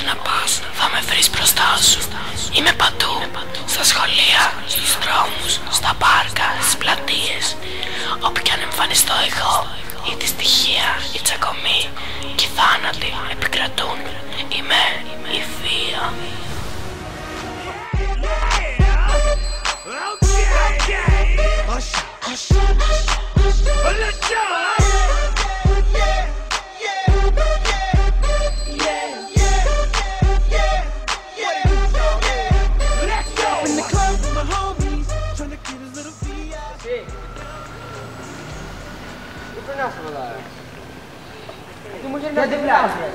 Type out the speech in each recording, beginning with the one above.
να πας θα με βρεις μπροστά σου. Είμαι παντού, στα σχολεία, στους δρόμους, στα πάρκα, στις πλατείες. Όπου κι αν εμφανιστώ εγώ, η δυστυχία, η τσακωμή και οι θάνατοι επικρατούν. Είμαι η βία. Τι μου γυρνάς δεν κλάψε.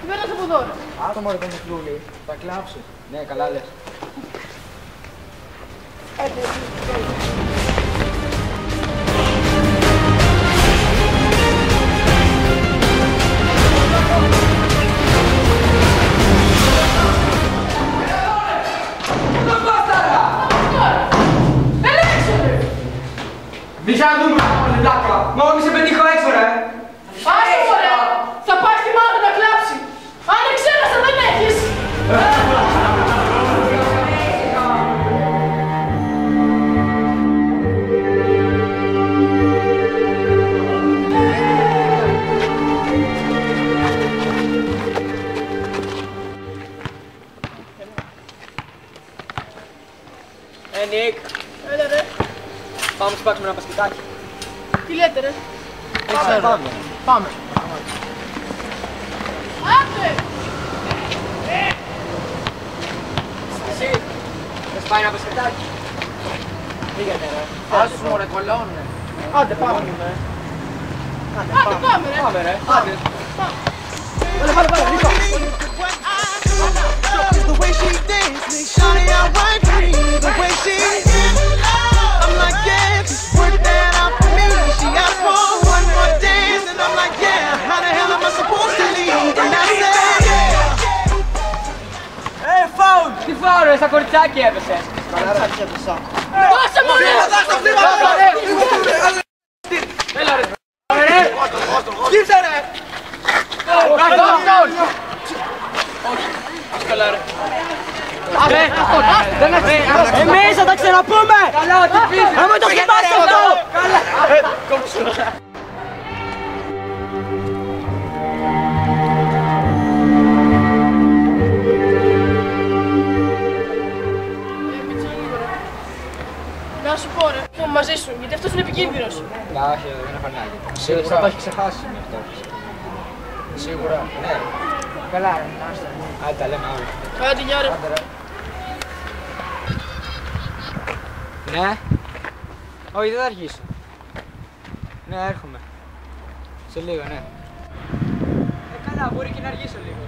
Τι παίρνεις από εδώ ρε. Άτομο ρε το μουφλούλι, θα κλάψει. Ναι, καλά λες. Μη ξαναδούμε αυτή την πλάκα. Μόνο μη σε πετύχω έξω ρε. Άσε μωρέ. Θα πάει στη μάνα να κλάψει. Αν εξέχασα δεν έχεις. Νίκ, Έλα ρε. πάμε να σπάξουμε ένα πασκετάκι. Τι λέτε ρε. Πάμε. Άντε. Εσύ, θες πάει ένα πασκετάκι. Πήγαινε ρε. Άσου μωρέ, κολλώνουνε. Άντε πάμε. Άντε πάμε ρε. Πάμε ρε. Άντε. Πάμε. Νίκο. The way she dance makes shawty I want green. The way she I'm like yeah, work that out for me. She asked for one more dance and I'm like yeah, how the hell am I supposed to leave? And I said yeah. Φάουλ! Τι φάουλ ρε, στα κοριτσάκι έπεσες. Κοριτσάκι έπεσα. Δώσε μου ρε. Έλα ρε. Σκύψε ρε. Φάουλ. Όχι, ασκαλά ρε. Εμείς θα τα ξαναπούμε! Καλά, ό,τι πεις! Άμα το σκεπάσεις αυτό! Καλά! Κόψου! Να σου πω ρε. Είμαι μαζί σου γιατί αυτός είναι επικίνδυνος. Όχι, δεν έχω ανάγκη. Σίγουρα το έχει ξεχάσει με αυτό. Σίγουρα. Ναι. Καλά ρε, άντε τα λέμε αύριο. Άντε γεια ρε. Ναι. Όχι, δεν θα αργήσω. Ναι, έρχομαι. Σε λίγο, ναι. Καλά, μπορεί και να αργήσω λίγο.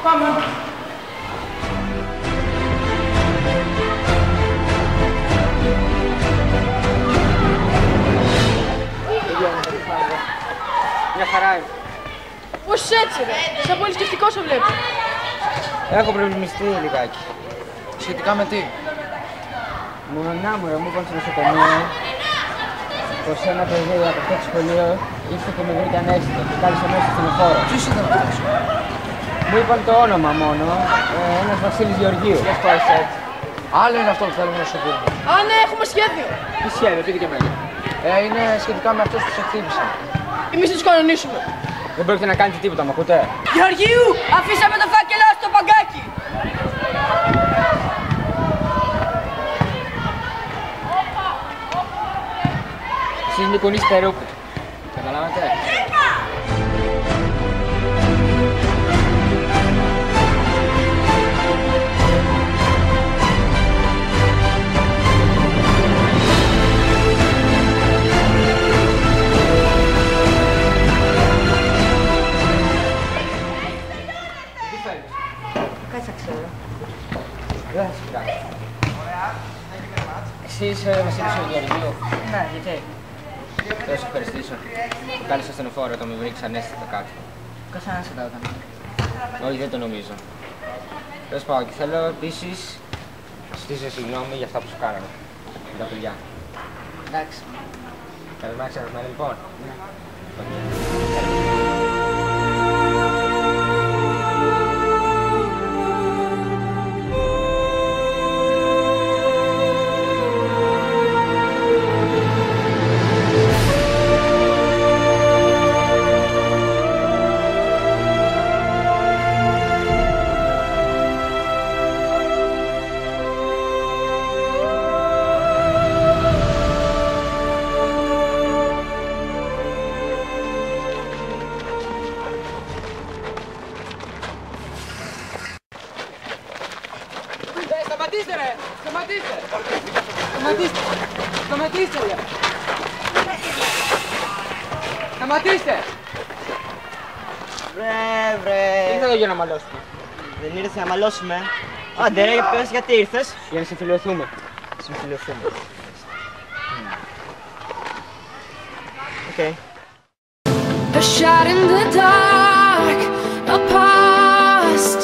Πάμε. Μια χαρά είναι. Πώς έτσι ρε, σαν πολύ σκεφτικό σε βλέπω. Έχω προβλημιστεί λιγάκι. Σχετικά με τι? Μονά μου, μου είπαν στο νοσοκομείο πως ένα παιδί από αυτό το σχολείο ήρθε και με βρήκε ανέστητο και κάλεσε μέσα στον εφόρο. Ποιος ήταν αυτός? Μου είπαν το όνομα μόνο, ένας Βασίλης Γεωργίου. Γι' αυτό είσαι έτσι. Άλλο είναι αυτό που θέλουμε να σου πούμε. Α, ναι, έχουμε σχέδιο. Τι σχέδιο, πείτε και εμένα. Είναι σχετικά με αυτούς που σε χτύπησαν. Εμείς θα τους κανονίσουμε. Δεν μπορείτε να κάνετε τίποτα, μ' ακούτε? Γεωργίου, αφήσαμε το φάκελό στο παγκάκι. Εσείς μη κουνήσετε ρούπι. Καταλάβατε? Κάτσε ξέρω. Δεν θα σας πειράξει. Εσείς Βασίλης ο Γεωργίου. Ναι, γιατί. Θα σας ευχαριστήσω. Κάλεσα στον εφόρο όταν με βρήκες ανέστητα κάτω. Καθένας θα τα έκανε. Όχι, δεν το νομίζω. Τέλος πάω και θέλω επίσης να ζητήσω συγγνώμη για αυτά που σου κάναμε. Με τα παιδιά. Εντάξει. Καλημέρα ξεχασμένη λοιπόν. Ναι. Σταματήστε ρε! Σταματήστε! Σταματήστε! Σταματήστε ρε! Σταματήστε! Δεν ήρθα εδώ για να μαλώσουμε. Δεν ήρθε να μαλώσουμε. Άντε ρε, πες γιατί ήρθες. Για να συμφιλειωθούμε. Συμφιλειωθούμε. Οκ. A shot in the dark, a past